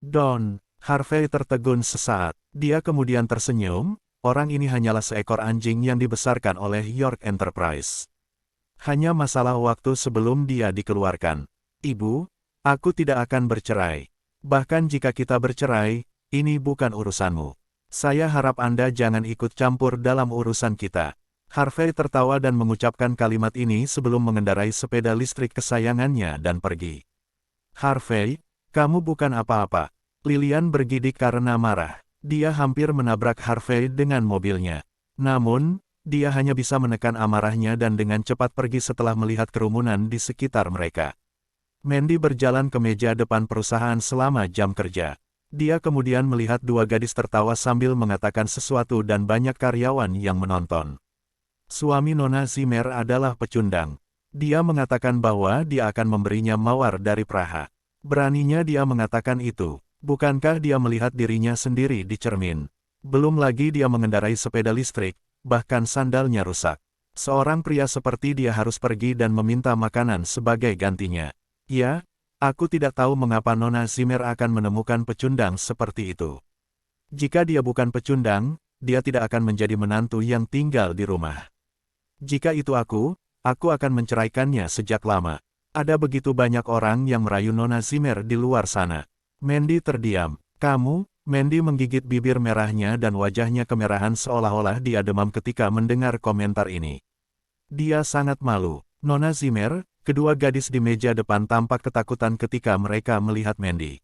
Don, Harvey tertegun sesaat. Dia kemudian tersenyum, orang ini hanyalah seekor anjing yang dibesarkan oleh York Enterprise. Hanya masalah waktu sebelum dia dikeluarkan. Ibu, aku tidak akan bercerai. Bahkan jika kita bercerai, ini bukan urusanmu. Saya harap Anda jangan ikut campur dalam urusan kita. Harvey tertawa dan mengucapkan kalimat ini sebelum mengendarai sepeda listrik kesayangannya dan pergi. Harvey, kamu bukan apa-apa. Lilian bergidik karena marah. Dia hampir menabrak Harvey dengan mobilnya. Namun, dia hanya bisa menekan amarahnya dan dengan cepat pergi setelah melihat kerumunan di sekitar mereka. Mandy berjalan ke meja depan perusahaan selama jam kerja. Dia kemudian melihat dua gadis tertawa sambil mengatakan sesuatu dan banyak karyawan yang menonton. Suami Nona Zimmer adalah pecundang. Dia mengatakan bahwa dia akan memberinya mawar dari Praha. Beraninya dia mengatakan itu. Bukankah dia melihat dirinya sendiri di cermin? Belum lagi dia mengendarai sepeda listrik, bahkan sandalnya rusak. Seorang pria seperti dia harus pergi dan meminta makanan sebagai gantinya. Ya, aku tidak tahu mengapa Nona Zimmer akan menemukan pecundang seperti itu. Jika dia bukan pecundang, dia tidak akan menjadi menantu yang tinggal di rumah. Jika itu aku akan menceraikannya sejak lama. Ada begitu banyak orang yang merayu Nona Zimmer di luar sana. Mandy terdiam. Kamu? Mandy menggigit bibir merahnya dan wajahnya kemerahan seolah-olah dia demam ketika mendengar komentar ini. Dia sangat malu. Nona Zimmer, kedua gadis di meja depan tampak ketakutan ketika mereka melihat Mandy.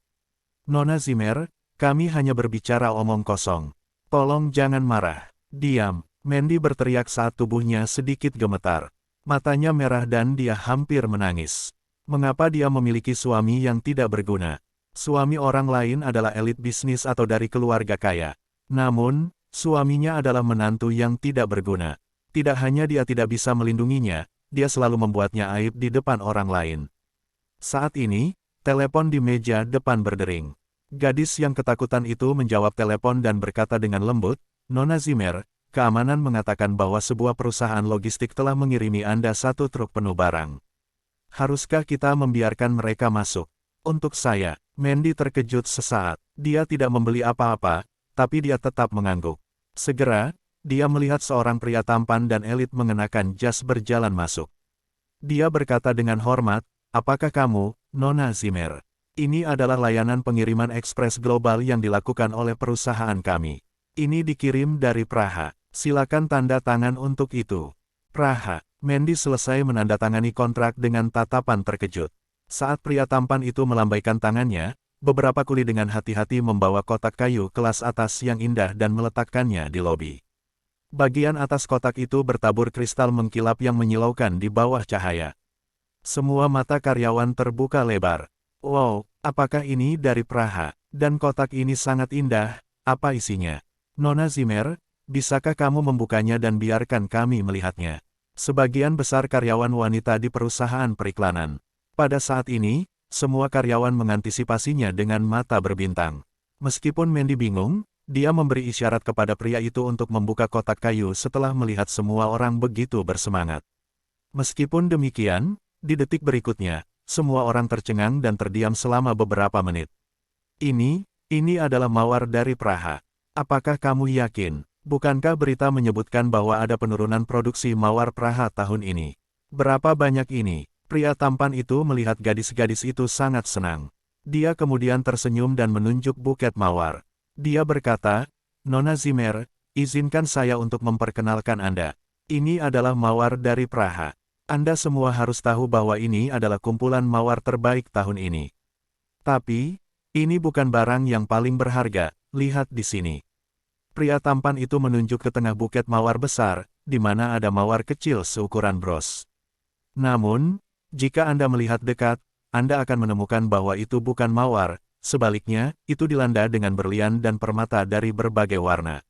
Nona Zimmer, kami hanya berbicara omong kosong. Tolong jangan marah. Diam. Mandy berteriak saat tubuhnya sedikit gemetar. Matanya merah dan dia hampir menangis. Mengapa dia memiliki suami yang tidak berguna? Suami orang lain adalah elit bisnis atau dari keluarga kaya. Namun, suaminya adalah menantu yang tidak berguna. Tidak hanya dia tidak bisa melindunginya, dia selalu membuatnya aib di depan orang lain. Saat ini, telepon di meja depan berdering. Gadis yang ketakutan itu menjawab telepon dan berkata dengan lembut, Nona Zimmer, keamanan mengatakan bahwa sebuah perusahaan logistik telah mengirimi Anda 1 truk penuh barang. Haruskah kita membiarkan mereka masuk? Untuk saya, Mandy terkejut sesaat. Dia tidak membeli apa-apa, tapi dia tetap mengangguk. Segera, dia melihat seorang pria tampan dan elit mengenakan jas berjalan masuk. Dia berkata dengan hormat, apakah kamu, Nona Zimmer? Ini adalah layanan pengiriman ekspres global yang dilakukan oleh perusahaan kami. Ini dikirim dari Praha. Silakan tanda tangan untuk itu. Praha. Mandy selesai menandatangani kontrak dengan tatapan terkejut. Saat pria tampan itu melambaikan tangannya, beberapa kuli dengan hati-hati membawa kotak kayu kelas atas yang indah dan meletakkannya di lobi. Bagian atas kotak itu bertabur kristal mengkilap yang menyilaukan di bawah cahaya. Semua mata karyawan terbuka lebar. Wow, apakah ini dari Praha? Dan kotak ini sangat indah, apa isinya? Nona Zimmer, bisakah kamu membukanya dan biarkan kami melihatnya? Sebagian besar karyawan wanita di perusahaan periklanan. Pada saat ini, semua karyawan mengantisipasinya dengan mata berbintang. Meskipun Mandy bingung, dia memberi isyarat kepada pria itu untuk membuka kotak kayu setelah melihat semua orang begitu bersemangat. Meskipun demikian, di detik berikutnya, semua orang tercengang dan terdiam selama beberapa menit. Ini adalah mawar dari Praha. Apakah kamu yakin? Bukankah berita menyebutkan bahwa ada penurunan produksi mawar Praha tahun ini? Berapa banyak ini? Pria tampan itu melihat gadis-gadis itu sangat senang. Dia kemudian tersenyum dan menunjuk buket mawar. Dia berkata, Nona Zimmer, izinkan saya untuk memperkenalkan Anda. Ini adalah mawar dari Praha. Anda semua harus tahu bahwa ini adalah kumpulan mawar terbaik tahun ini. Tapi, ini bukan barang yang paling berharga, lihat di sini. Pria tampan itu menunjuk ke tengah buket mawar besar, di mana ada mawar kecil seukuran bros. Namun, jika Anda melihat dekat, Anda akan menemukan bahwa itu bukan mawar, sebaliknya, itu dilanda dengan berlian dan permata dari berbagai warna.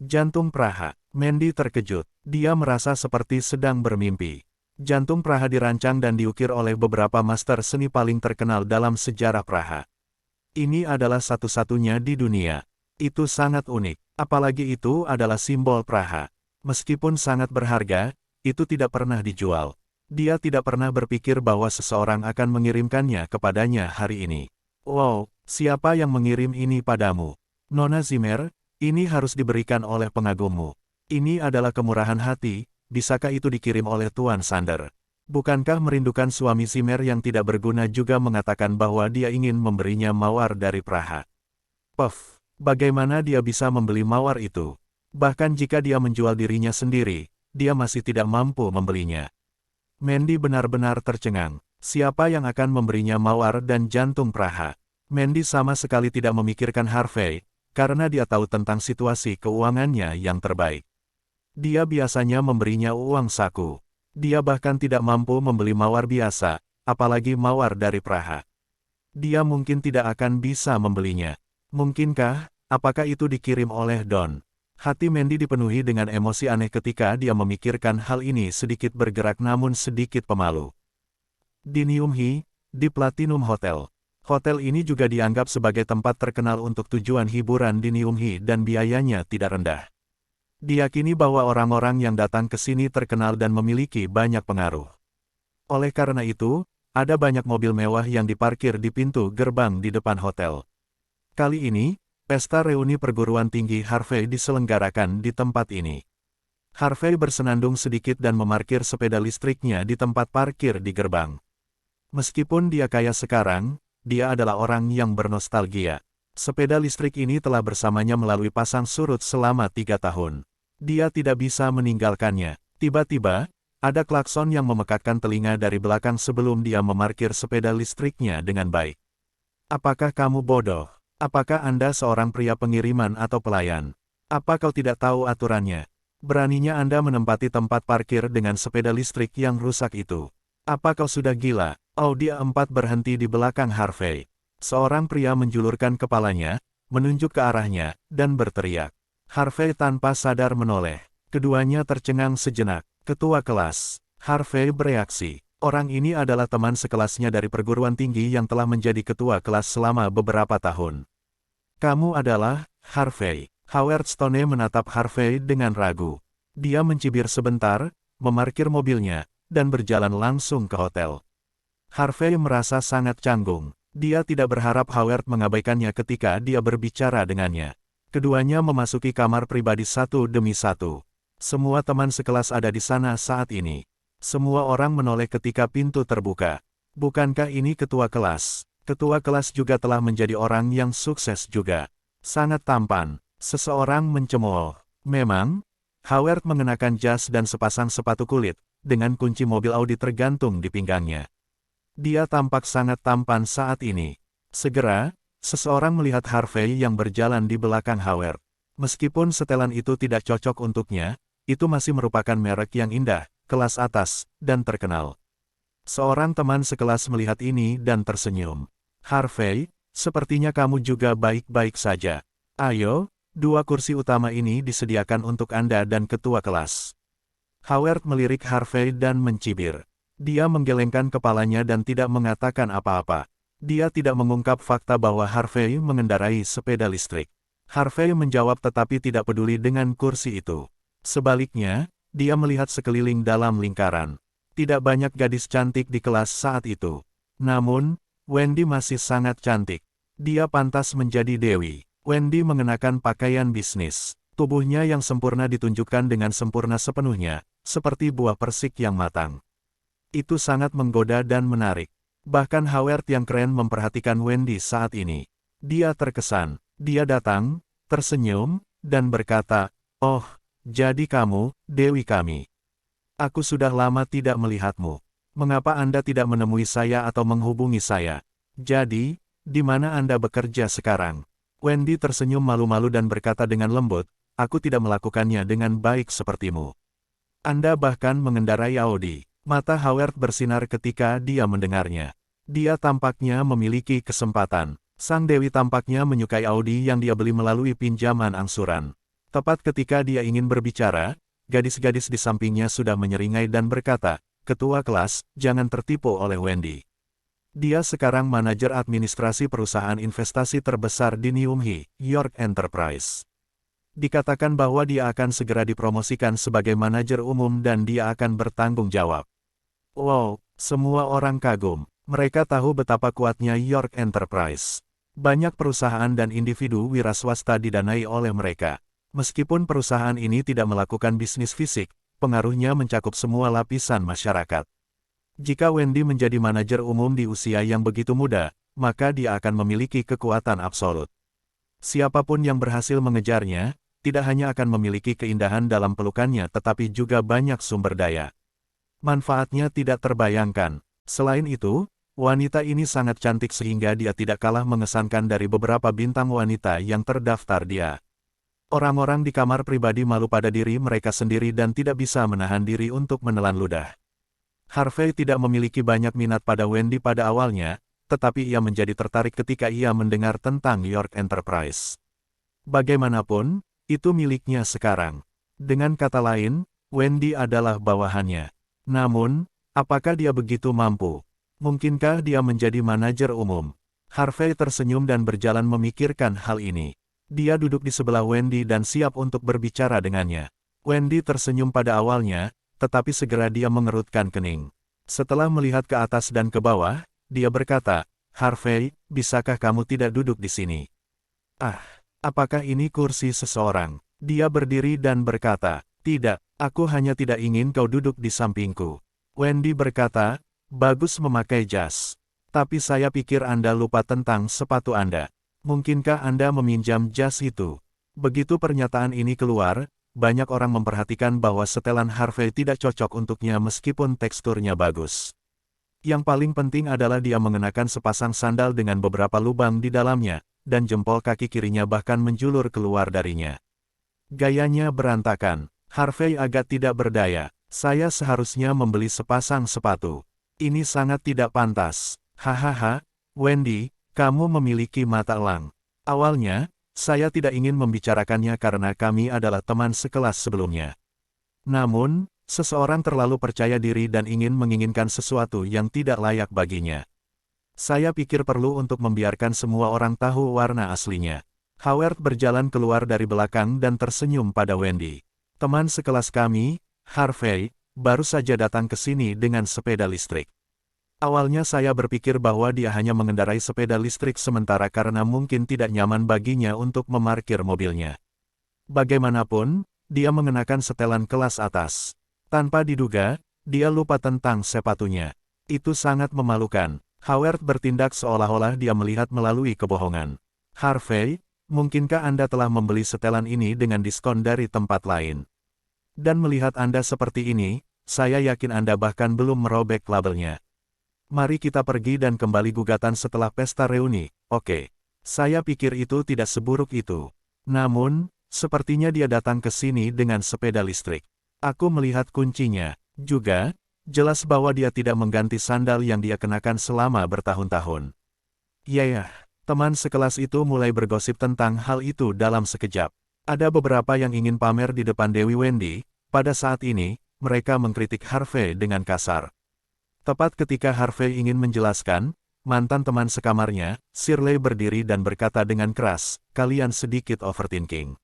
Jantung Praha. Mandy terkejut. Dia merasa seperti sedang bermimpi. Jantung Praha dirancang dan diukir oleh beberapa master seni paling terkenal dalam sejarah Praha. Ini adalah satu-satunya di dunia. Itu sangat unik. Apalagi itu adalah simbol Praha. Meskipun sangat berharga, itu tidak pernah dijual. Dia tidak pernah berpikir bahwa seseorang akan mengirimkannya kepadanya hari ini. Wow, Siapa yang mengirim ini padamu? Nona Zimmer, ini harus diberikan oleh pengagummu. Ini adalah kemurahan hati, bisakah itu dikirim oleh Tuan Sander? Bukankah merindukan suami Zimmer yang tidak berguna juga mengatakan bahwa dia ingin memberinya mawar dari Praha? Puff, bagaimana dia bisa membeli mawar itu? Bahkan jika dia menjual dirinya sendiri, dia masih tidak mampu membelinya. Mandy benar-benar tercengang. Siapa yang akan memberinya mawar dan jantung Praha? Mandy sama sekali tidak memikirkan Harvey, karena dia tahu tentang situasi keuangannya yang terbaik. Dia biasanya memberinya uang saku. Dia bahkan tidak mampu membeli mawar biasa, apalagi mawar dari Praha. Dia mungkin tidak akan bisa membelinya. Mungkinkah, apakah itu dikirim oleh Don? Hati Mandy dipenuhi dengan emosi aneh ketika dia memikirkan hal ini, sedikit bergerak namun sedikit pemalu. Di Niumhi, di Platinum Hotel. Hotel ini juga dianggap sebagai tempat terkenal untuk tujuan hiburan di Niumhi dan biayanya tidak rendah. Diyakini bahwa orang-orang yang datang ke sini terkenal dan memiliki banyak pengaruh. Oleh karena itu, ada banyak mobil mewah yang diparkir di pintu gerbang di depan hotel. Kali ini, pesta reuni perguruan tinggi Harvey diselenggarakan di tempat ini. Harvey bersenandung sedikit dan memarkir sepeda listriknya di tempat parkir di gerbang. Meskipun dia kaya sekarang, dia adalah orang yang bernostalgia. Sepeda listrik ini telah bersamanya melalui pasang surut selama 3 tahun. Dia tidak bisa meninggalkannya. Tiba-tiba, ada klakson yang memekakkan telinga dari belakang sebelum dia memarkir sepeda listriknya dengan baik. Apakah kamu bodoh? Apakah Anda seorang pria pengiriman atau pelayan? Apa kau tidak tahu aturannya? Beraninya Anda menempati tempat parkir dengan sepeda listrik yang rusak itu. Apa kau sudah gila? Audi A4 berhenti di belakang Harvey. Seorang pria menjulurkan kepalanya, menunjuk ke arahnya, dan berteriak. Harvey tanpa sadar menoleh. Keduanya tercengang sejenak. Ketua kelas. Harvey bereaksi. Orang ini adalah teman sekelasnya dari perguruan tinggi yang telah menjadi ketua kelas selama beberapa tahun. Kamu adalah, Harvey. Howard Stone menatap Harvey dengan ragu. Dia mencibir sebentar, memarkir mobilnya, dan berjalan langsung ke hotel. Harvey merasa sangat canggung. Dia tidak berharap Howard mengabaikannya ketika dia berbicara dengannya. Keduanya memasuki kamar pribadi satu demi satu. Semua teman sekelas ada di sana saat ini. Semua orang menoleh ketika pintu terbuka. Bukankah ini ketua kelas? Ketua kelas juga telah menjadi orang yang sukses juga. Sangat tampan. Seseorang mencemooh. Memang, Howard mengenakan jas dan sepasang sepatu kulit, dengan kunci mobil Audi tergantung di pinggangnya. Dia tampak sangat tampan saat ini. Segera, seseorang melihat Harvey yang berjalan di belakang Howard. Meskipun setelan itu tidak cocok untuknya, itu masih merupakan merek yang indah, kelas atas, dan terkenal. Seorang teman sekelas melihat ini dan tersenyum. Harvey, sepertinya kamu juga baik-baik saja. Ayo, 2 kursi utama ini disediakan untuk Anda dan ketua kelas. Howard melirik Harvey dan mencibir. Dia menggelengkan kepalanya dan tidak mengatakan apa-apa. Dia tidak mengungkap fakta bahwa Harvey mengendarai sepeda listrik. Harvey menjawab tetapi tidak peduli dengan kursi itu. Sebaliknya, dia melihat sekeliling dalam lingkaran. Tidak banyak gadis cantik di kelas saat itu. Namun, Wendy masih sangat cantik. Dia pantas menjadi dewi. Wendy mengenakan pakaian bisnis. Tubuhnya yang sempurna ditunjukkan dengan sempurna sepenuhnya, seperti buah persik yang matang. Itu sangat menggoda dan menarik. Bahkan Howard yang keren memperhatikan Wendy saat ini. Dia terkesan. Dia datang, tersenyum, dan berkata, "Oh, jadi kamu, dewi kami. Aku sudah lama tidak melihatmu. Mengapa Anda tidak menemui saya atau menghubungi saya? Jadi, di mana Anda bekerja sekarang?" Wendy tersenyum malu-malu dan berkata dengan lembut, "Aku tidak melakukannya dengan baik sepertimu. Anda bahkan mengendarai Audi." Mata Howard bersinar ketika dia mendengarnya. Dia tampaknya memiliki kesempatan. Sang dewi tampaknya menyukai Audi yang dia beli melalui pinjaman angsuran. Tepat ketika dia ingin berbicara, gadis-gadis di sampingnya sudah menyeringai dan berkata, "Ketua kelas, jangan tertipu oleh Wendy. Dia sekarang manajer administrasi perusahaan investasi terbesar di Niumhi, York Enterprise. Dikatakan bahwa dia akan segera dipromosikan sebagai manajer umum dan dia akan bertanggung jawab." Wow, semua orang kagum. Mereka tahu betapa kuatnya York Enterprise. Banyak perusahaan dan individu wira swasta didanai oleh mereka. Meskipun perusahaan ini tidak melakukan bisnis fisik, pengaruhnya mencakup semua lapisan masyarakat. Jika Wendy menjadi manajer umum di usia yang begitu muda, maka dia akan memiliki kekuatan absolut. Siapapun yang berhasil mengejarnya, tidak hanya akan memiliki keindahan dalam pelukannya tetapi juga banyak sumber daya. Manfaatnya tidak terbayangkan. Selain itu, wanita ini sangat cantik sehingga dia tidak kalah mengesankan dari beberapa bintang wanita yang terdaftar dia. Orang-orang di kamar pribadi malu pada diri mereka sendiri dan tidak bisa menahan diri untuk menelan ludah. Harvey tidak memiliki banyak minat pada Wendy pada awalnya, tetapi ia menjadi tertarik ketika ia mendengar tentang York Enterprise. Bagaimanapun, itu miliknya sekarang. Dengan kata lain, Wendy adalah bawahannya. Namun, apakah dia begitu mampu? Mungkinkah dia menjadi manajer umum? Harvey tersenyum dan berjalan memikirkan hal ini. Dia duduk di sebelah Wendy dan siap untuk berbicara dengannya. Wendy tersenyum pada awalnya, tetapi segera dia mengerutkan kening. Setelah melihat ke atas dan ke bawah, dia berkata, "Harvey, bisakah kamu tidak duduk di sini?" "Ah, apakah ini kursi seseorang?" Dia berdiri dan berkata, "Tidak, aku hanya tidak ingin kau duduk di sampingku." Wendy berkata, "Bagus memakai jas. Tapi saya pikir Anda lupa tentang sepatu Anda. Mungkinkah Anda meminjam jas itu?" Begitu pernyataan ini keluar, banyak orang memperhatikan bahwa setelan Harvey tidak cocok untuknya meskipun teksturnya bagus. Yang paling penting adalah dia mengenakan sepasang sandal dengan beberapa lubang di dalamnya, dan jempol kaki kirinya bahkan menjulur keluar darinya. Gayanya berantakan. Harvey agak tidak berdaya. "Saya seharusnya membeli sepasang sepatu. Ini sangat tidak pantas." "Hahaha, Wendy, kamu memiliki mata elang. Awalnya, saya tidak ingin membicarakannya karena kami adalah teman sekelas sebelumnya. Namun, seseorang terlalu percaya diri dan ingin menginginkan sesuatu yang tidak layak baginya. Saya pikir perlu untuk membiarkan semua orang tahu warna aslinya." Howard berjalan keluar dari belakang dan tersenyum pada Wendy. "Teman sekelas kami, Harvey, baru saja datang ke sini dengan sepeda listrik. Awalnya saya berpikir bahwa dia hanya mengendarai sepeda listrik sementara karena mungkin tidak nyaman baginya untuk memarkir mobilnya. Bagaimanapun, dia mengenakan setelan kelas atas. Tanpa diduga, dia lupa tentang sepatunya. Itu sangat memalukan." Howard bertindak seolah-olah dia melihat melalui kebohongan. "Harvey, mungkinkah Anda telah membeli setelan ini dengan diskon dari tempat lain? Dan melihat Anda seperti ini, saya yakin Anda bahkan belum merobek labelnya. Mari kita pergi dan kembali gugatan setelah pesta reuni, oke? Saya pikir itu tidak seburuk itu. Namun, sepertinya dia datang ke sini dengan sepeda listrik. Aku melihat kuncinya. Juga, jelas bahwa dia tidak mengganti sandal yang dia kenakan selama bertahun-tahun." Ya. Teman sekelas itu mulai bergosip tentang hal itu dalam sekejap. Ada beberapa yang ingin pamer di depan Dewi Wendy. Pada saat ini, mereka mengkritik Harvey dengan kasar. Tepat ketika Harvey ingin menjelaskan, mantan teman sekamarnya, Shirley berdiri dan berkata dengan keras, "Kalian sedikit overthinking.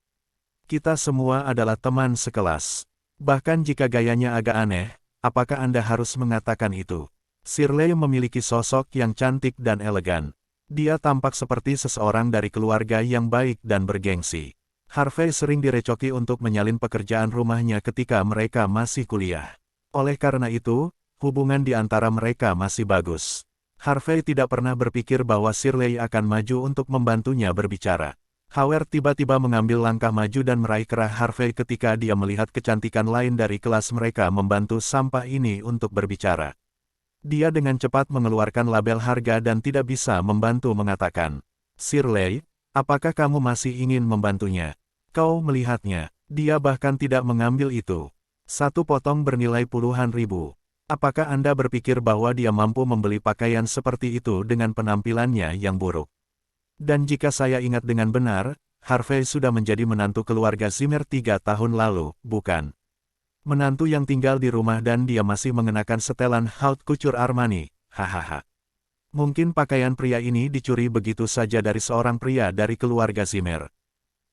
Kita semua adalah teman sekelas. Bahkan jika gayanya agak aneh, apakah Anda harus mengatakan itu?" Shirley memiliki sosok yang cantik dan elegan. Dia tampak seperti seseorang dari keluarga yang baik dan bergengsi. Harvey sering direcoki untuk menyalin pekerjaan rumahnya ketika mereka masih kuliah. Oleh karena itu, hubungan di antara mereka masih bagus. Harvey tidak pernah berpikir bahwa Shirley akan maju untuk membantunya berbicara. Howard tiba-tiba mengambil langkah maju dan meraih kerah Harvey ketika dia melihat kecantikan lain dari kelas mereka membantu sampah ini untuk berbicara. Dia dengan cepat mengeluarkan label harga dan tidak bisa membantu mengatakan, "Shirley, apakah kamu masih ingin membantunya? Kau melihatnya, dia bahkan tidak mengambil itu. Satu potong bernilai puluhan ribu. Apakah Anda berpikir bahwa dia mampu membeli pakaian seperti itu dengan penampilannya yang buruk?" Dan jika saya ingat dengan benar, Harvey sudah menjadi menantu keluarga Zimmer 3 tahun lalu, bukan? Menantu yang tinggal di rumah dan dia masih mengenakan setelan haute couture Armani, hahaha. Mungkin pakaian pria ini dicuri begitu saja dari seorang pria dari keluarga Zimmer.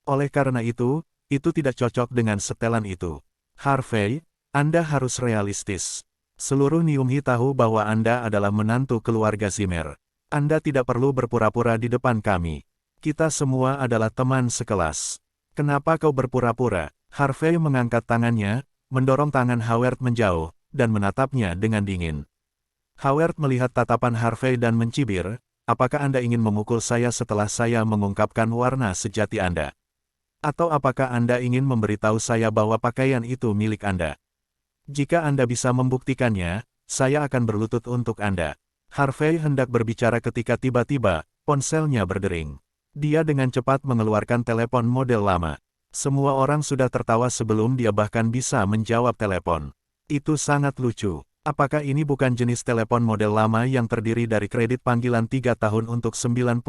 Oleh karena itu tidak cocok dengan setelan itu. Harvey, Anda harus realistis. Seluruh Niumhi tahu bahwa Anda adalah menantu keluarga Zimmer. Anda tidak perlu berpura-pura di depan kami. Kita semua adalah teman sekelas. Kenapa kau berpura-pura? Harvey mengangkat tangannya, mendorong tangan Howard menjauh, dan menatapnya dengan dingin. Howard melihat tatapan Harvey dan mencibir, apakah Anda ingin memukul saya setelah saya mengungkapkan warna sejati Anda? Atau apakah Anda ingin memberitahu saya bahwa pakaian itu milik Anda? Jika Anda bisa membuktikannya, saya akan berlutut untuk Anda. Harvey hendak berbicara ketika tiba-tiba, ponselnya berdering. Dia dengan cepat mengeluarkan telepon model lama. Semua orang sudah tertawa sebelum dia bahkan bisa menjawab telepon. Itu sangat lucu. Apakah ini bukan jenis telepon model lama yang terdiri dari kredit panggilan 3 tahun untuk $99?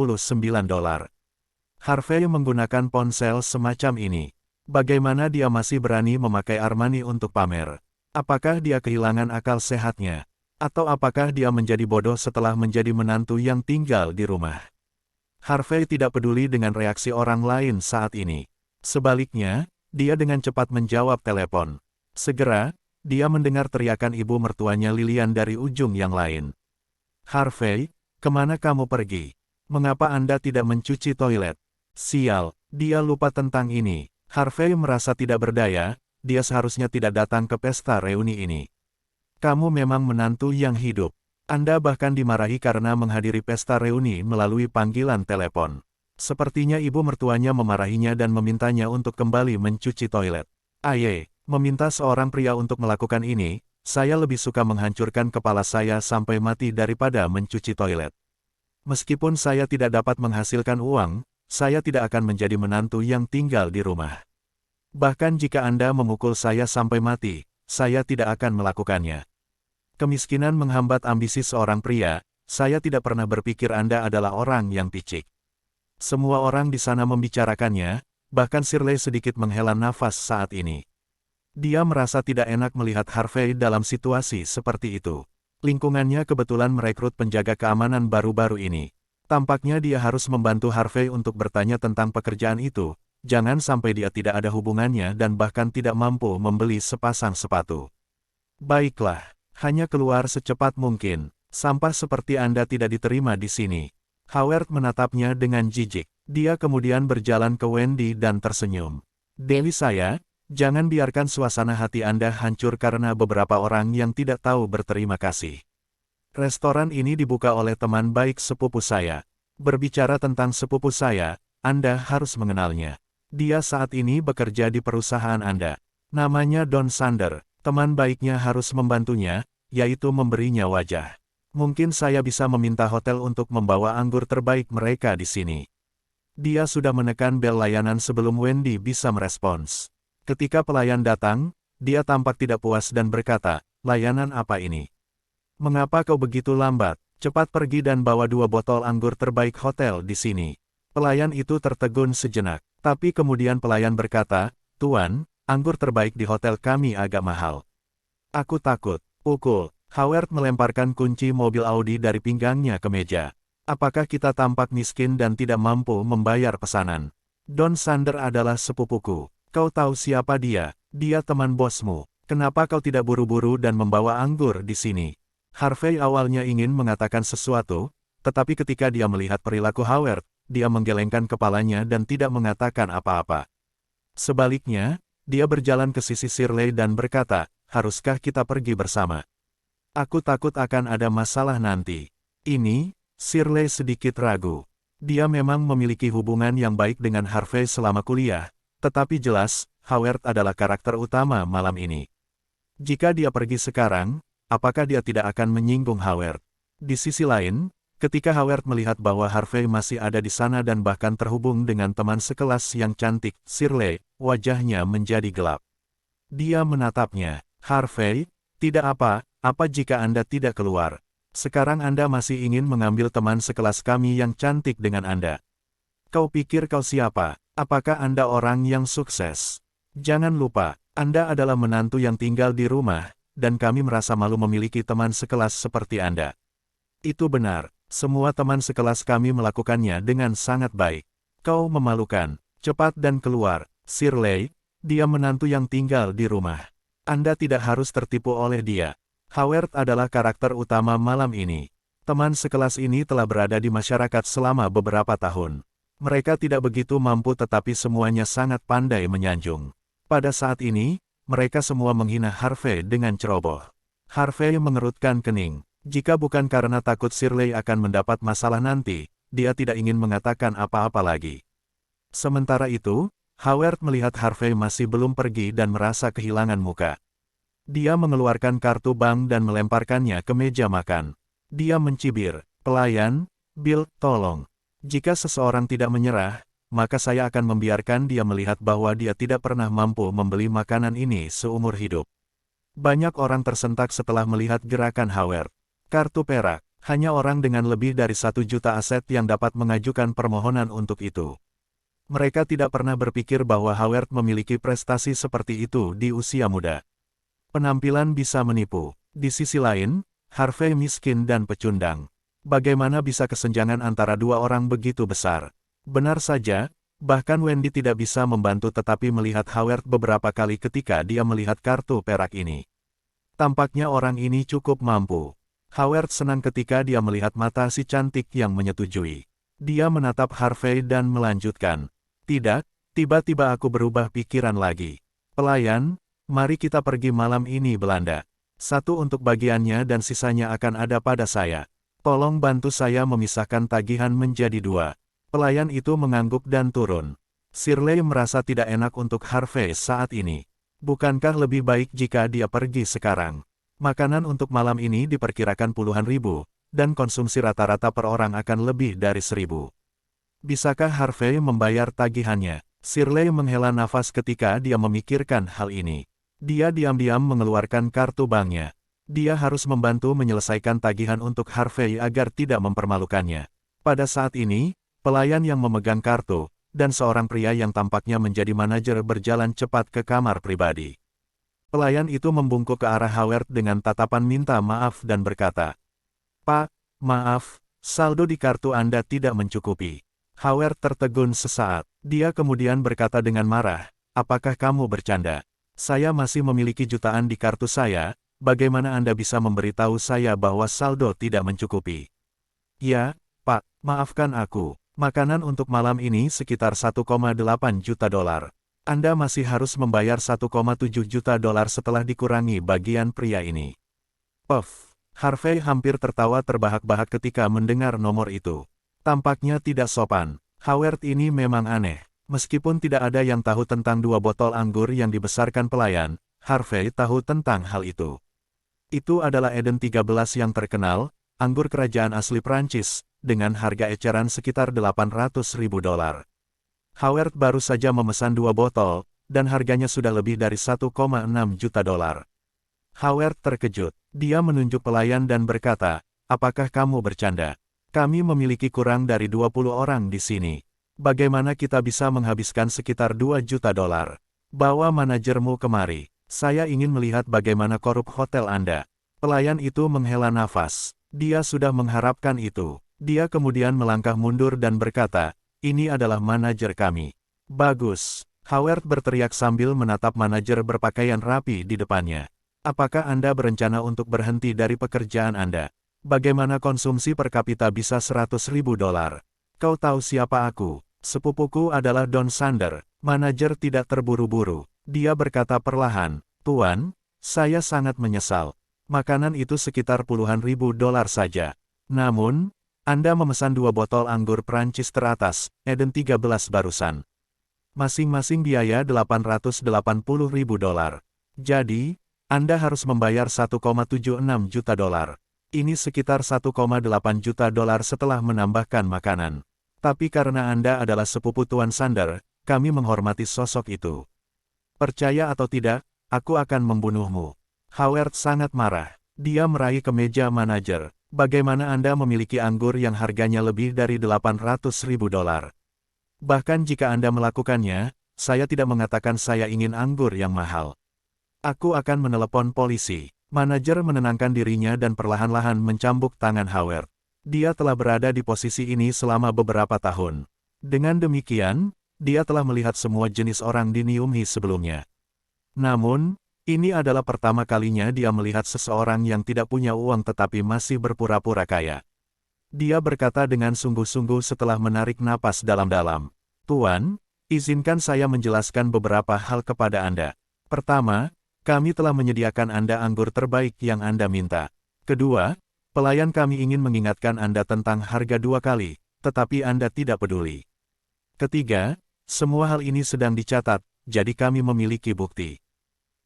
Harvey menggunakan ponsel semacam ini. Bagaimana dia masih berani memakai Armani untuk pamer? Apakah dia kehilangan akal sehatnya? Atau apakah dia menjadi bodoh setelah menjadi menantu yang tinggal di rumah? Harvey tidak peduli dengan reaksi orang lain saat ini. Sebaliknya, dia dengan cepat menjawab telepon. Segera, dia mendengar teriakan ibu mertuanya Lilian dari ujung yang lain. Harvey, kemana kamu pergi? Mengapa Anda tidak mencuci toilet? Sial, dia lupa tentang ini. Harvey merasa tidak berdaya, dia seharusnya tidak datang ke pesta reuni ini. Kamu memang menantu yang hidup. Anda bahkan dimarahi karena menghadiri pesta reuni melalui panggilan telepon. Sepertinya ibu mertuanya memarahinya dan memintanya untuk kembali mencuci toilet. Aye, meminta seorang pria untuk melakukan ini, saya lebih suka menghancurkan kepala saya sampai mati daripada mencuci toilet. Meskipun saya tidak dapat menghasilkan uang, saya tidak akan menjadi menantu yang tinggal di rumah. Bahkan jika Anda memukul saya sampai mati, saya tidak akan melakukannya. Kemiskinan menghambat ambisi seorang pria, saya tidak pernah berpikir Anda adalah orang yang picik. Semua orang di sana membicarakannya, bahkan Shirley sedikit menghela nafas saat ini. Dia merasa tidak enak melihat Harvey dalam situasi seperti itu. Lingkungannya kebetulan merekrut penjaga keamanan baru-baru ini. Tampaknya dia harus membantu Harvey untuk bertanya tentang pekerjaan itu, jangan sampai dia tidak ada hubungannya dan bahkan tidak mampu membeli sepasang sepatu. Baiklah. Hanya keluar secepat mungkin. Sampah seperti Anda tidak diterima di sini. Howard menatapnya dengan jijik. Dia kemudian berjalan ke Wendy dan tersenyum. Dewi saya, jangan biarkan suasana hati Anda hancur karena beberapa orang yang tidak tahu berterima kasih. Restoran ini dibuka oleh teman baik sepupu saya. Berbicara tentang sepupu saya, Anda harus mengenalnya. Dia saat ini bekerja di perusahaan Anda. Namanya Don Sander. Teman baiknya harus membantunya, yaitu memberinya wajah. Mungkin saya bisa meminta hotel untuk membawa anggur terbaik mereka di sini. Dia sudah menekan bel layanan sebelum Wendy bisa merespons. Ketika pelayan datang, dia tampak tidak puas dan berkata, "Layanan apa ini? Mengapa kau begitu lambat? Cepat pergi dan bawa 2 botol anggur terbaik hotel di sini." Pelayan itu tertegun sejenak, tapi kemudian pelayan berkata, "Tuan, anggur terbaik di hotel kami agak mahal." "Aku takut." Pukul. Howard melemparkan kunci mobil Audi dari pinggangnya ke meja. "Apakah kita tampak miskin dan tidak mampu membayar pesanan? Don Sander adalah sepupuku. Kau tahu siapa dia? Dia teman bosmu. Kenapa kau tidak buru-buru dan membawa anggur di sini?" Harvey awalnya ingin mengatakan sesuatu, tetapi ketika dia melihat perilaku Howard, dia menggelengkan kepalanya dan tidak mengatakan apa-apa. Sebaliknya, dia berjalan ke sisi Shirley dan berkata, "Haruskah kita pergi bersama? Aku takut akan ada masalah nanti." Ini, Shirley sedikit ragu. Dia memang memiliki hubungan yang baik dengan Harvey selama kuliah, tetapi jelas, Howard adalah karakter utama malam ini. Jika dia pergi sekarang, apakah dia tidak akan menyinggung Howard? Di sisi lain, ketika Howard melihat bahwa Harvey masih ada di sana dan bahkan terhubung dengan teman sekelas yang cantik, Shirley, wajahnya menjadi gelap. Dia menatapnya. "Harvey, tidak apa jika Anda tidak keluar. Sekarang Anda masih ingin mengambil teman sekelas kami yang cantik dengan Anda. Kau pikir kau siapa? Apakah Anda orang yang sukses? Jangan lupa, Anda adalah menantu yang tinggal di rumah, dan kami merasa malu memiliki teman sekelas seperti Anda." "Itu benar, semua teman sekelas kami melakukannya dengan sangat baik. Kau memalukan. Cepat dan keluar, Shirley, dia menantu yang tinggal di rumah. Anda tidak harus tertipu oleh dia. Howard adalah karakter utama malam ini. Teman sekelas ini telah berada di masyarakat selama beberapa tahun. Mereka tidak begitu mampu tetapi semuanya sangat pandai menyanjung. Pada saat ini, mereka semua menghina Harvey dengan ceroboh. Harvey mengerutkan kening. Jika bukan karena takut Shirley akan mendapat masalah nanti, dia tidak ingin mengatakan apa-apa lagi. Sementara itu, Howard melihat Harvey masih belum pergi dan merasa kehilangan muka. Dia mengeluarkan kartu bank dan melemparkannya ke meja makan. Dia mencibir, "Pelayan, Bill, tolong. Jika seseorang tidak menyerah, maka saya akan membiarkan dia melihat bahwa dia tidak pernah mampu membeli makanan ini seumur hidup." Banyak orang tersentak setelah melihat gerakan Howard. Kartu perak, hanya orang dengan lebih dari 1 juta aset yang dapat mengajukan permohonan untuk itu. Mereka tidak pernah berpikir bahwa Howard memiliki prestasi seperti itu di usia muda. Penampilan bisa menipu. Di sisi lain, Harvey miskin dan pecundang. Bagaimana bisa kesenjangan antara dua orang begitu besar? Benar saja, bahkan Wendy tidak bisa membantu tetapi melihat Howard beberapa kali ketika dia melihat kartu perak ini. Tampaknya orang ini cukup mampu. Howard senang ketika dia melihat mata si cantik yang menyetujui. Dia menatap Harvey dan melanjutkan. "Tidak, tiba-tiba aku berubah pikiran lagi. Pelayan, mari kita pergi malam ini Belanda. 1 untuk bagiannya dan sisanya akan ada pada saya. Tolong bantu saya memisahkan tagihan menjadi 2. Pelayan itu mengangguk dan turun. Shirley merasa tidak enak untuk Harvey saat ini. Bukankah lebih baik jika dia pergi sekarang? Makanan untuk malam ini diperkirakan puluhan ribu, dan konsumsi rata-rata per orang akan lebih dari 1.000. Bisakah Harvey membayar tagihannya? Shirley menghela nafas ketika dia memikirkan hal ini. Dia diam-diam mengeluarkan kartu banknya. Dia harus membantu menyelesaikan tagihan untuk Harvey agar tidak mempermalukannya. Pada saat ini, pelayan yang memegang kartu, dan seorang pria yang tampaknya menjadi manajer berjalan cepat ke kamar pribadi. Pelayan itu membungkuk ke arah Howard dengan tatapan minta maaf dan berkata, "Pak, maaf, saldo di kartu Anda tidak mencukupi." Howard tertegun sesaat. Dia kemudian berkata dengan marah, "Apakah kamu bercanda? Saya masih memiliki jutaan di kartu saya, bagaimana Anda bisa memberitahu saya bahwa saldo tidak mencukupi?" "Ya, Pak, maafkan aku. Makanan untuk malam ini sekitar 1,8 juta dolar. Anda masih harus membayar 1,7 juta dolar setelah dikurangi bagian pria ini." Puff. Harvey hampir tertawa terbahak-bahak ketika mendengar nomor itu. Tampaknya tidak sopan. Howard ini memang aneh. Meskipun tidak ada yang tahu tentang 2 botol anggur yang dibesarkan pelayan, Harvey tahu tentang hal itu. Itu adalah Eden 13 yang terkenal, anggur kerajaan asli Prancis, dengan harga eceran sekitar 800.000 dolar. Howard baru saja memesan 2 botol, dan harganya sudah lebih dari 1,6 juta dolar. Howard terkejut. Dia menunjuk pelayan dan berkata, "Apakah kamu bercanda? Kami memiliki kurang dari 20 orang di sini. Bagaimana kita bisa menghabiskan sekitar 2 juta dolar? Bawa manajermu kemari. Saya ingin melihat bagaimana korup hotel Anda." Pelayan itu menghela nafas. Dia sudah mengharapkan itu. Dia kemudian melangkah mundur dan berkata, "Ini adalah manajer kami." "Bagus." Howard berteriak sambil menatap manajer berpakaian rapi di depannya. "Apakah Anda berencana untuk berhenti dari pekerjaan Anda? Bagaimana konsumsi per kapita bisa 100.000 dolar? Kau tahu siapa aku? Sepupuku adalah Don Sander." Manajer tidak terburu-buru. Dia berkata perlahan, "Tuan, saya sangat menyesal. Makanan itu sekitar puluhan ribu dolar saja. Namun, Anda memesan 2 botol anggur Prancis teratas, Eden 13 barusan. Masing-masing biaya 880.000 dolar. Jadi, Anda harus membayar 1,76 juta dolar. Ini sekitar 1,8 juta dolar setelah menambahkan makanan. Tapi karena Anda adalah sepupu Tuan Sander, kami menghormati sosok itu. Percaya atau tidak, aku akan membunuhmu." Howard sangat marah. Dia meraih ke meja manajer. "Bagaimana Anda memiliki anggur yang harganya lebih dari 800.000 dolar? Bahkan jika Anda melakukannya, saya tidak mengatakan saya ingin anggur yang mahal. Aku akan menelepon polisi." Manajer menenangkan dirinya dan perlahan-lahan mencambuk tangan Howard. Dia telah berada di posisi ini selama beberapa tahun. Dengan demikian, dia telah melihat semua jenis orang di Niumhi sebelumnya. Namun, ini adalah pertama kalinya dia melihat seseorang yang tidak punya uang tetapi masih berpura-pura kaya. Dia berkata dengan sungguh-sungguh setelah menarik napas dalam-dalam. Tuan, izinkan saya menjelaskan beberapa hal kepada Anda. Pertama, kami telah menyediakan Anda anggur terbaik yang Anda minta. Kedua, pelayan kami ingin mengingatkan Anda tentang harga 2 kali, tetapi Anda tidak peduli. Ketiga, semua hal ini sedang dicatat, jadi kami memiliki bukti.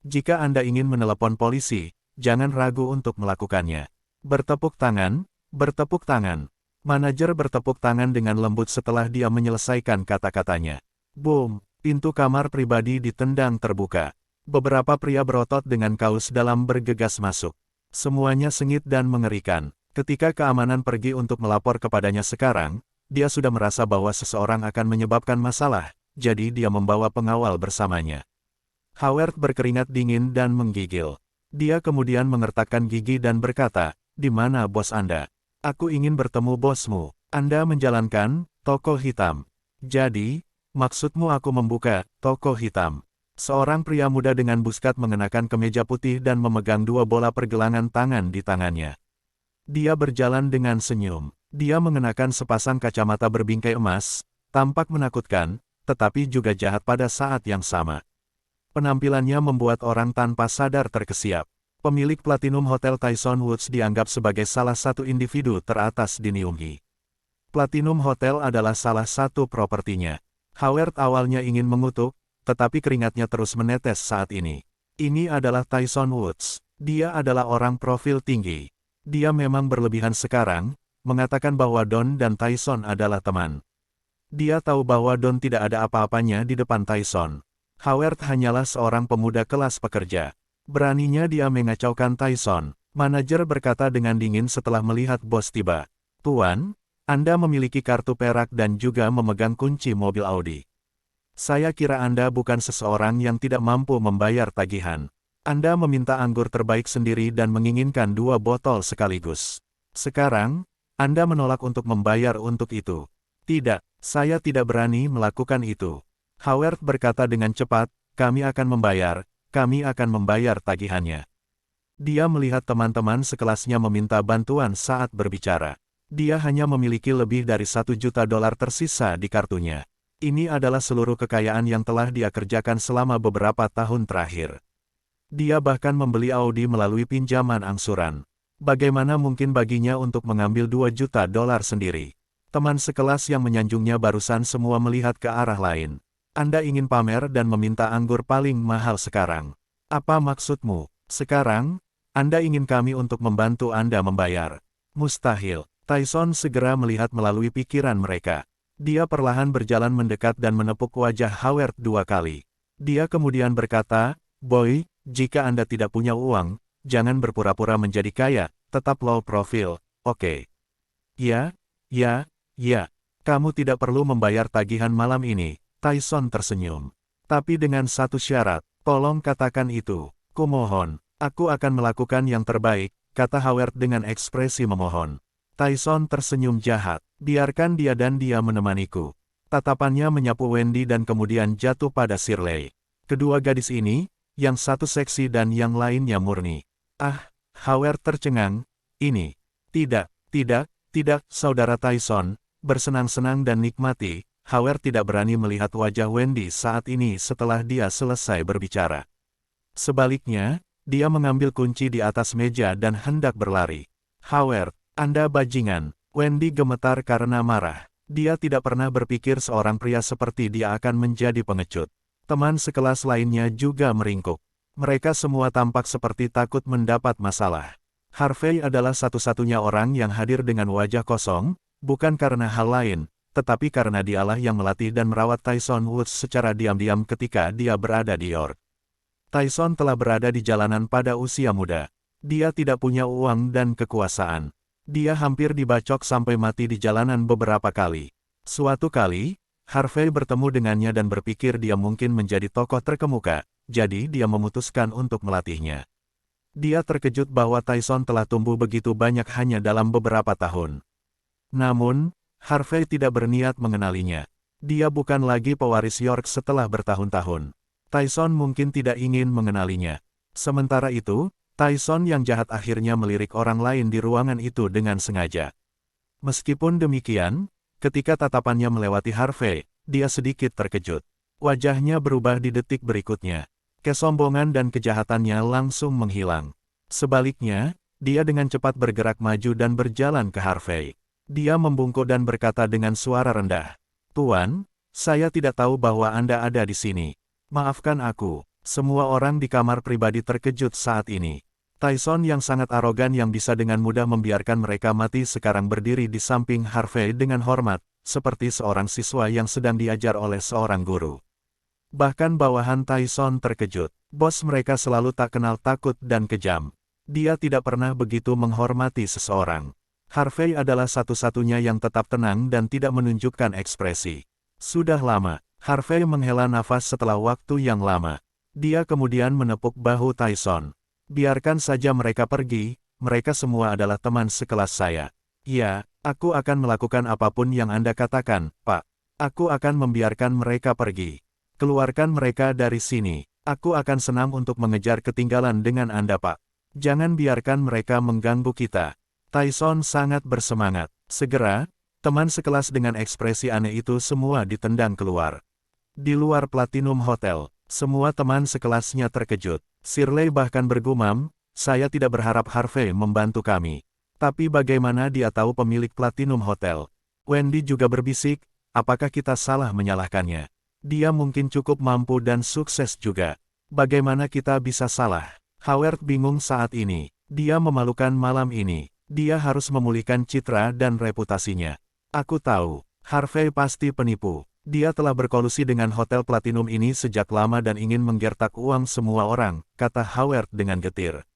Jika Anda ingin menelepon polisi, jangan ragu untuk melakukannya. Bertepuk tangan, bertepuk tangan. Manajer bertepuk tangan dengan lembut setelah dia menyelesaikan kata-katanya. Boom, pintu kamar pribadi ditendang terbuka. Beberapa pria berotot dengan kaus dalam bergegas masuk. Semuanya sengit dan mengerikan. Ketika keamanan pergi untuk melapor kepadanya sekarang, dia sudah merasa bahwa seseorang akan menyebabkan masalah, jadi dia membawa pengawal bersamanya. Howard berkeringat dingin dan menggigil. Dia kemudian mengertakkan gigi dan berkata, "Di mana bos Anda? Aku ingin bertemu bosmu. Anda menjalankan toko hitam. Jadi, maksudmu aku membuka toko hitam?" Seorang pria muda dengan buskat mengenakan kemeja putih dan memegang 2 bola pergelangan tangan di tangannya. Dia berjalan dengan senyum. Dia mengenakan sepasang kacamata berbingkai emas, tampak menakutkan, tetapi juga jahat pada saat yang sama. Penampilannya membuat orang tanpa sadar terkesiap. Pemilik Platinum Hotel Tyson Woods dianggap sebagai salah satu individu teratas di Newham. Platinum Hotel adalah salah satu propertinya. Howard awalnya ingin mengutuk, tetapi keringatnya terus menetes saat ini. Ini adalah Tyson Woods. Dia adalah orang profil tinggi. Dia memang berlebihan sekarang, mengatakan bahwa Don dan Tyson adalah teman. Dia tahu bahwa Don tidak ada apa-apanya di depan Tyson. Howard hanyalah seorang pemuda kelas pekerja. Beraninya dia mengacaukan Tyson. Manajer berkata dengan dingin setelah melihat bos tiba. Tuan, Anda memiliki kartu perak dan juga memegang kunci mobil Audi. Saya kira Anda bukan seseorang yang tidak mampu membayar tagihan. Anda meminta anggur terbaik sendiri dan menginginkan 2 botol sekaligus. Sekarang, Anda menolak untuk membayar untuk itu. Tidak, saya tidak berani melakukan itu. Howard berkata dengan cepat, kami akan membayar tagihannya. Dia melihat teman-teman sekelasnya meminta bantuan saat berbicara. Dia hanya memiliki lebih dari $1 juta tersisa di kartunya. Ini adalah seluruh kekayaan yang telah dia kerjakan selama beberapa tahun terakhir. Dia bahkan membeli Audi melalui pinjaman angsuran. Bagaimana mungkin baginya untuk mengambil $2 juta sendiri? Teman sekelas yang menyanjungnya barusan semua melihat ke arah lain. Anda ingin pamer dan meminta anggur paling mahal sekarang. Apa maksudmu? Sekarang, Anda ingin kami untuk membantu Anda membayar. Mustahil. Tyson segera melihat melalui pikiran mereka. Dia perlahan berjalan mendekat dan menepuk wajah Howard 2 kali. Dia kemudian berkata, Boy, jika Anda tidak punya uang, jangan berpura-pura menjadi kaya, tetap low profile, oke? Ya, kamu tidak perlu membayar tagihan malam ini. Tyson tersenyum. Tapi dengan satu syarat, tolong katakan itu. Kumohon, aku akan melakukan yang terbaik, kata Howard dengan ekspresi memohon. Tyson tersenyum jahat. Biarkan dia dan dia menemaniku. Tatapannya menyapu Wendy dan kemudian jatuh pada Shirley. Kedua gadis ini, yang satu seksi dan yang lainnya murni. Ah, Howard tercengang. Ini. Tidak, saudara Tyson, bersenang-senang dan nikmati. Howard tidak berani melihat wajah Wendy saat ini setelah dia selesai berbicara. Sebaliknya, dia mengambil kunci di atas meja dan hendak berlari. Howard, Anda bajingan. Wendy gemetar karena marah. Dia tidak pernah berpikir seorang pria seperti dia akan menjadi pengecut. Teman sekelas lainnya juga meringkuk. Mereka semua tampak seperti takut mendapat masalah. Harvey adalah satu-satunya orang yang hadir dengan wajah kosong, bukan karena hal lain, tetapi karena dialah yang melatih dan merawat Tyson Woods secara diam-diam ketika dia berada di York. Tyson telah berada di jalanan pada usia muda. Dia tidak punya uang dan kekuasaan. Dia hampir dibacok sampai mati di jalanan beberapa kali. Suatu kali, Harvey bertemu dengannya dan berpikir dia mungkin menjadi tokoh terkemuka, jadi dia memutuskan untuk melatihnya. Dia terkejut bahwa Tyson telah tumbuh begitu banyak hanya dalam beberapa tahun. Namun, Harvey tidak berniat mengenalinya. Dia bukan lagi pewaris York setelah bertahun-tahun. Tyson mungkin tidak ingin mengenalinya. Sementara itu, Tyson yang jahat akhirnya melirik orang lain di ruangan itu dengan sengaja. Meskipun demikian, ketika tatapannya melewati Harvey, dia sedikit terkejut. Wajahnya berubah di detik berikutnya. Kesombongan dan kejahatannya langsung menghilang. Sebaliknya, dia dengan cepat bergerak maju dan berjalan ke Harvey. Dia membungkuk dan berkata dengan suara rendah, "Tuan, saya tidak tahu bahwa Anda ada di sini. Maafkan aku." Semua orang di kamar pribadi terkejut saat ini. Tyson yang sangat arogan yang bisa dengan mudah membiarkan mereka mati sekarang berdiri di samping Harvey dengan hormat, seperti seorang siswa yang sedang diajar oleh seorang guru. Bahkan bawahan Tyson terkejut. Bos mereka selalu tak kenal takut dan kejam. Dia tidak pernah begitu menghormati seseorang. Harvey adalah satu-satunya yang tetap tenang dan tidak menunjukkan ekspresi. Sudah lama, Harvey menghela nafas setelah waktu yang lama. Dia kemudian menepuk bahu Tyson. "Biarkan saja mereka pergi, mereka semua adalah teman sekelas saya. Ya, aku akan melakukan apapun yang Anda katakan, Pak. Aku akan membiarkan mereka pergi. Keluarkan mereka dari sini. Aku akan senang untuk mengejar ketinggalan dengan Anda, Pak. Jangan biarkan mereka mengganggu kita." Tyson sangat bersemangat. Segera, teman sekelas dengan ekspresi aneh itu semua ditendang keluar. Di luar Platinum Hotel, semua teman sekelasnya terkejut. Shirley bahkan bergumam, "Saya tidak berharap Harvey membantu kami. Tapi bagaimana dia tahu pemilik Platinum Hotel?" Wendy juga berbisik, "Apakah kita salah menyalahkannya? Dia mungkin cukup mampu dan sukses juga. Bagaimana kita bisa salah?" Howard bingung saat ini. Dia memalukan malam ini. Dia harus memulihkan citra dan reputasinya. "Aku tahu, Harvey pasti penipu. Dia telah berkolusi dengan Hotel Platinum ini sejak lama dan ingin menggertak uang semua orang," kata Howard dengan getir.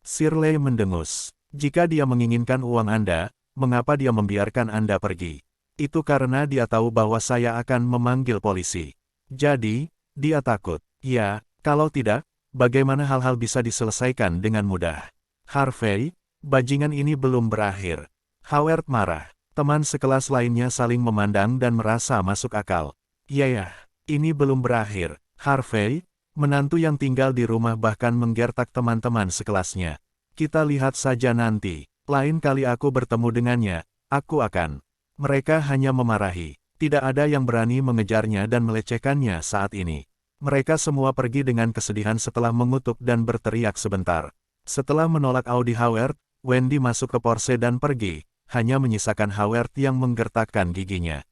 Shirley mendengus. "Jika dia menginginkan uang Anda, mengapa dia membiarkan Anda pergi? Itu karena dia tahu bahwa saya akan memanggil polisi. Jadi, dia takut. Ya, kalau tidak, bagaimana hal-hal bisa diselesaikan dengan mudah?" "Harvey, bajingan ini belum berakhir." Howard marah. Teman sekelas lainnya saling memandang dan merasa masuk akal. "Ya, ini belum berakhir. Harvey, menantu yang tinggal di rumah bahkan menggertak teman-teman sekelasnya. Kita lihat saja nanti. Lain kali aku bertemu dengannya, aku akan." Mereka hanya memarahi. Tidak ada yang berani mengejarnya dan melecehkannya saat ini. Mereka semua pergi dengan kesedihan setelah mengutuk dan berteriak sebentar. Setelah menolak Audi Howard, Wendy masuk ke Porsche dan pergi. Hanya menyisakan Howard yang menggertakkan giginya.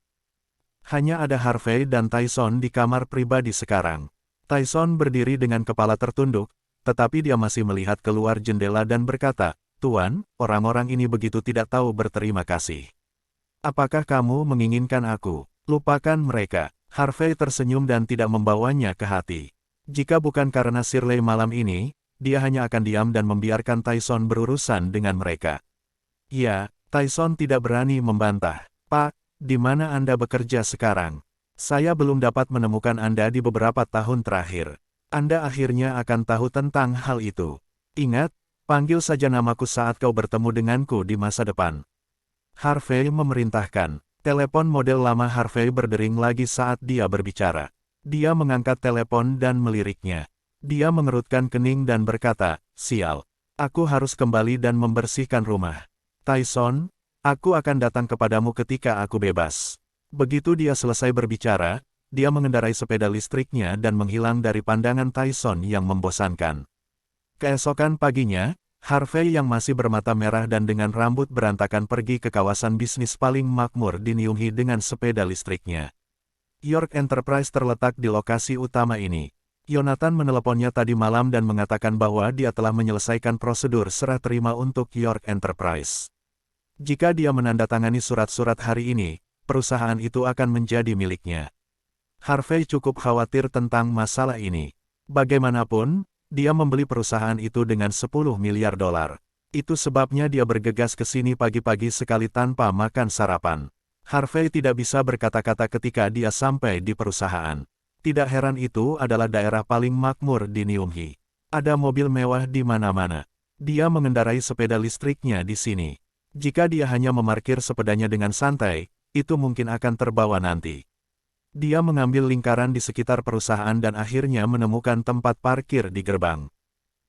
Hanya ada Harvey dan Tyson di kamar pribadi sekarang. Tyson berdiri dengan kepala tertunduk, tetapi dia masih melihat keluar jendela dan berkata, "Tuan, orang-orang ini begitu tidak tahu berterima kasih. Apakah kamu menginginkan aku?" "Lupakan mereka." Harvey tersenyum dan tidak membawanya ke hati. Jika bukan karena Shirley malam ini, dia hanya akan diam dan membiarkan Tyson berurusan dengan mereka. Ya, Tyson tidak berani membantah. "Pak, di mana Anda bekerja sekarang? Saya belum dapat menemukan Anda di beberapa tahun terakhir. Anda akhirnya akan tahu tentang hal itu. Ingat, panggil saja namaku saat kau bertemu denganku di masa depan." Harvey memerintahkan. Telepon model lama Harvey berdering lagi saat dia berbicara. Dia mengangkat telepon dan meliriknya. Dia mengerutkan kening dan berkata, "Sial. Aku harus kembali dan membersihkan rumah. Tyson, aku akan datang kepadamu ketika aku bebas." Begitu dia selesai berbicara, dia mengendarai sepeda listriknya dan menghilang dari pandangan Tyson yang membosankan. Keesokan paginya, Harvey yang masih bermata merah dan dengan rambut berantakan pergi ke kawasan bisnis paling makmur di Newhey dengan sepeda listriknya. York Enterprise terletak di lokasi utama ini. Yonatan meneleponnya tadi malam dan mengatakan bahwa dia telah menyelesaikan prosedur serah terima untuk York Enterprise. Jika dia menandatangani surat-surat hari ini, perusahaan itu akan menjadi miliknya. Harvey cukup khawatir tentang masalah ini. Bagaimanapun, dia membeli perusahaan itu dengan 10 miliar dolar. Itu sebabnya dia bergegas ke sini pagi-pagi sekali tanpa makan sarapan. Harvey tidak bisa berkata-kata ketika dia sampai di perusahaan. Tidak heran itu adalah daerah paling makmur di Newhey. Ada mobil mewah di mana-mana. Dia mengendarai sepeda listriknya di sini. Jika dia hanya memarkir sepedanya dengan santai, itu mungkin akan terbawa nanti. Dia mengambil lingkaran di sekitar perusahaan dan akhirnya menemukan tempat parkir di gerbang.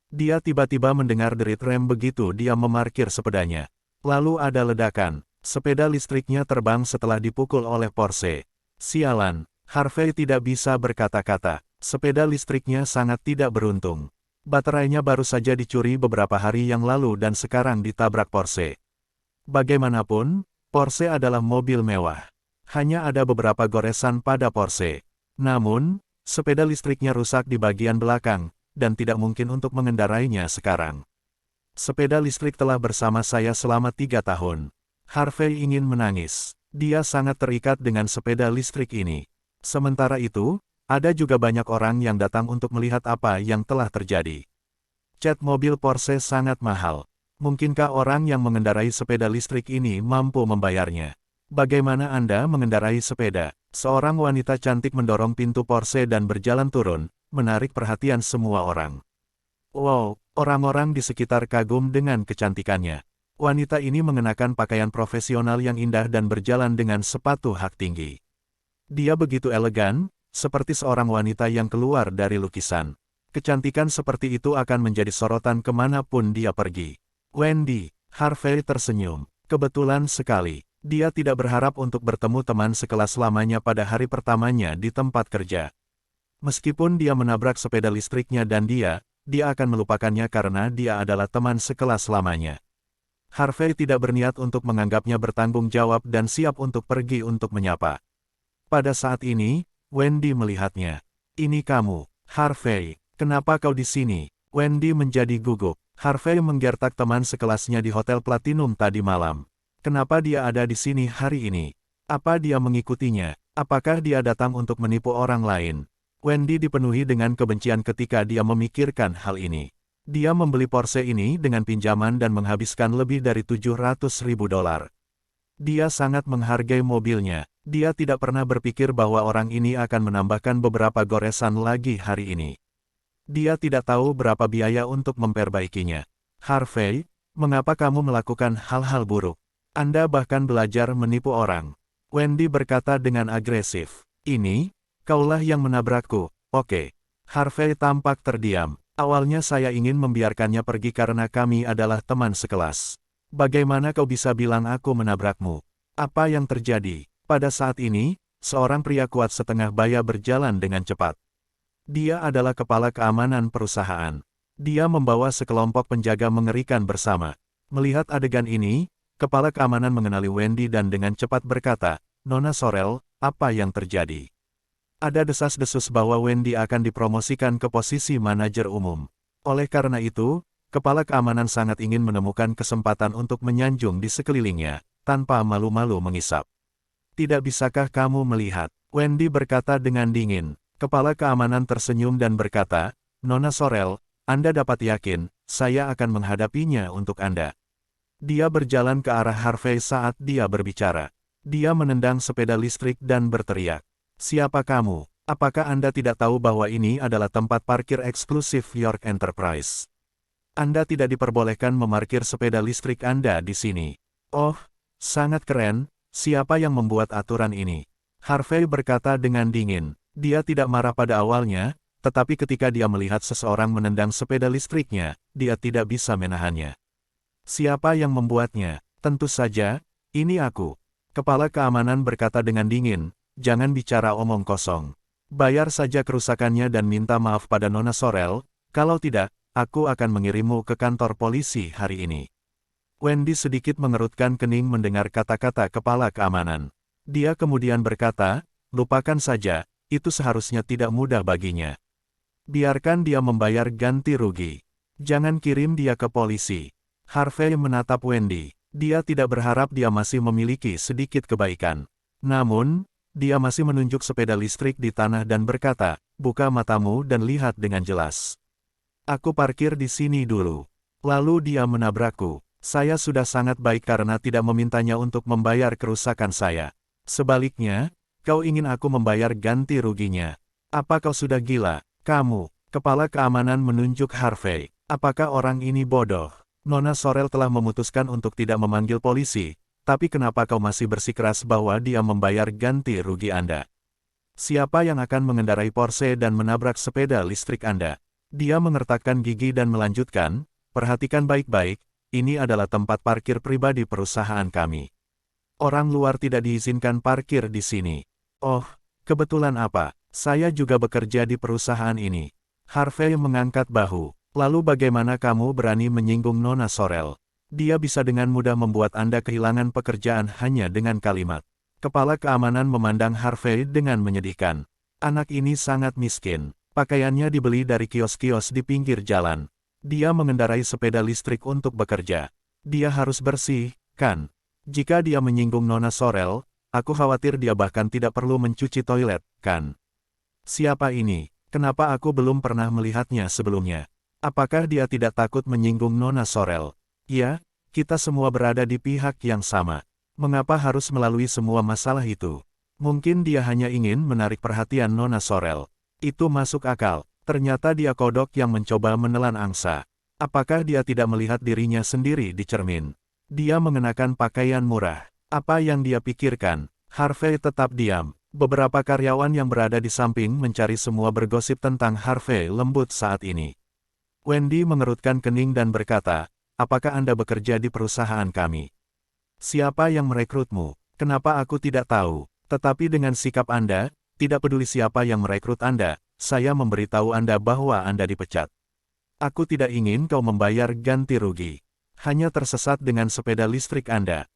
Dia tiba-tiba mendengar derit rem begitu dia memarkir sepedanya. Lalu ada ledakan. Sepeda listriknya terbang setelah dipukul oleh Porsche. Sialan, Harvey tidak bisa berkata-kata. Sepeda listriknya sangat tidak beruntung. Baterainya baru saja dicuri beberapa hari yang lalu dan sekarang ditabrak Porsche. Bagaimanapun, Porsche adalah mobil mewah. Hanya ada beberapa goresan pada Porsche. Namun, sepeda listriknya rusak di bagian belakang, dan tidak mungkin untuk mengendarainya sekarang. Sepeda listrik telah bersama saya selama 3 tahun. Harvey ingin menangis. Dia sangat terikat dengan sepeda listrik ini. Sementara itu, ada juga banyak orang yang datang untuk melihat apa yang telah terjadi. Cat mobil Porsche sangat mahal. Mungkinkah orang yang mengendarai sepeda listrik ini mampu membayarnya? Bagaimana Anda mengendarai sepeda? Seorang wanita cantik mendorong pintu Porsche dan berjalan turun, menarik perhatian semua orang. Wow, orang-orang di sekitar kagum dengan kecantikannya. Wanita ini mengenakan pakaian profesional yang indah dan berjalan dengan sepatu hak tinggi. Dia begitu elegan, seperti seorang wanita yang keluar dari lukisan. Kecantikan seperti itu akan menjadi sorotan kemanapun dia pergi. Wendy, Harvey tersenyum. Kebetulan sekali, dia tidak berharap untuk bertemu teman sekelas lamanya pada hari pertamanya di tempat kerja. Meskipun dia menabrak sepeda listriknya dan dia akan melupakannya karena dia adalah teman sekelas lamanya. Harvey tidak berniat untuk menganggapnya bertanggung jawab dan siap untuk pergi untuk menyapa. Pada saat ini, Wendy melihatnya. Ini kamu, Harvey, kenapa kau di sini? Wendy menjadi gugup. Harvey menggertak teman sekelasnya di Hotel Platinum tadi malam. Kenapa dia ada di sini hari ini? Apa dia mengikutinya? Apakah dia datang untuk menipu orang lain? Wendy dipenuhi dengan kebencian ketika dia memikirkan hal ini. Dia membeli Porsche ini dengan pinjaman dan menghabiskan lebih dari $700.000. Dia sangat menghargai mobilnya. Dia tidak pernah berpikir bahwa orang ini akan menambahkan beberapa goresan lagi hari ini. Dia tidak tahu berapa biaya untuk memperbaikinya. Harvey, mengapa kamu melakukan hal-hal buruk? Anda bahkan belajar menipu orang. Wendy berkata dengan agresif. Ini, kaulah yang menabrakku. Oke. Harvey tampak terdiam. Awalnya saya ingin membiarkannya pergi karena kami adalah teman sekelas. Bagaimana kau bisa bilang aku menabrakmu? Apa yang terjadi? Pada saat ini, seorang pria kuat setengah baya berjalan dengan cepat. Dia adalah kepala keamanan perusahaan. Dia membawa sekelompok penjaga mengerikan bersama. Melihat adegan ini, kepala keamanan mengenali Wendy dan dengan cepat berkata, "Nona Sorel, apa yang terjadi?" Ada desas-desus bahwa Wendy akan dipromosikan ke posisi manajer umum. Oleh karena itu, kepala keamanan sangat ingin menemukan kesempatan untuk menyanjung di sekelilingnya, tanpa malu-malu mengisap. "Tidak bisakah kamu melihat?" Wendy berkata dengan dingin. Kepala keamanan tersenyum dan berkata, "Nona Sorel, Anda dapat yakin, saya akan menghadapinya untuk Anda." Dia berjalan ke arah Harvey saat dia berbicara. Dia menendang sepeda listrik dan berteriak. "Siapa kamu? Apakah Anda tidak tahu bahwa ini adalah tempat parkir eksklusif York Enterprise? Anda tidak diperbolehkan memarkir sepeda listrik Anda di sini." "Oh, sangat keren, siapa yang membuat aturan ini?" Harvey berkata dengan dingin. Dia tidak marah pada awalnya, tetapi ketika dia melihat seseorang menendang sepeda listriknya, dia tidak bisa menahannya. "Siapa yang membuatnya?" "Tentu saja, ini aku." Kepala keamanan berkata dengan dingin. "Jangan bicara omong kosong. Bayar saja kerusakannya dan minta maaf pada Nona Sorel, kalau tidak, aku akan mengirimmu ke kantor polisi hari ini." Wendy sedikit mengerutkan kening mendengar kata-kata kepala keamanan. Dia kemudian berkata, "Lupakan saja, itu seharusnya tidak mudah baginya. Biarkan dia membayar ganti rugi. Jangan kirim dia ke polisi." Harvey menatap Wendy. Dia tidak berharap dia masih memiliki sedikit kebaikan. Namun, dia masih menunjuk sepeda listrik di tanah dan berkata, "Buka matamu dan lihat dengan jelas. Aku parkir di sini dulu. Lalu dia menabrakku. Saya sudah sangat baik karena tidak memintanya untuk membayar kerusakan saya. Sebaliknya, kau ingin aku membayar ganti ruginya. Apa kau sudah gila, kamu?" Kepala keamanan menunjuk Harvey. "Apakah orang ini bodoh? Nona Sorel telah memutuskan untuk tidak memanggil polisi. Tapi kenapa kau masih bersikeras bahwa dia membayar ganti rugi Anda? Siapa yang akan mengendarai Porsche dan menabrak sepeda listrik Anda?" Dia mengertakkan gigi dan melanjutkan, "Perhatikan baik-baik, ini adalah tempat parkir pribadi perusahaan kami. Orang luar tidak diizinkan parkir di sini. Oh, kebetulan apa? Saya juga bekerja di perusahaan ini. Harvey mengangkat bahu. Lalu bagaimana kamu berani menyinggung Nona Sorel? Dia bisa dengan mudah membuat Anda kehilangan pekerjaan hanya dengan kalimat. Kepala keamanan memandang Harvey dengan menyedihkan. Anak ini sangat miskin. Pakaiannya dibeli dari kios-kios di pinggir jalan. Dia mengendarai sepeda listrik untuk bekerja. Dia harus bersih, kan? Jika dia menyinggung Nona Sorel, aku khawatir dia bahkan tidak perlu mencuci toilet, kan? Siapa ini? Kenapa aku belum pernah melihatnya sebelumnya? Apakah dia tidak takut menyinggung Nona Sorel? Ya, kita semua berada di pihak yang sama. Mengapa harus melalui semua masalah itu? Mungkin dia hanya ingin menarik perhatian Nona Sorel. Itu masuk akal. Ternyata dia kodok yang mencoba menelan angsa. Apakah dia tidak melihat dirinya sendiri di cermin? Dia mengenakan pakaian murah. Apa yang dia pikirkan? Harvey tetap diam. Beberapa karyawan yang berada di samping mencari semua bergosip tentang Harvey lembut saat ini. Wendy mengerutkan kening dan berkata, apakah Anda bekerja di perusahaan kami? Siapa yang merekrutmu? Kenapa aku tidak tahu? Tetapi dengan sikap Anda, tidak peduli siapa yang merekrut Anda, saya memberitahu Anda bahwa Anda dipecat. Aku tidak ingin kau membayar ganti rugi. Hanya tersesat dengan sepeda listrik Anda.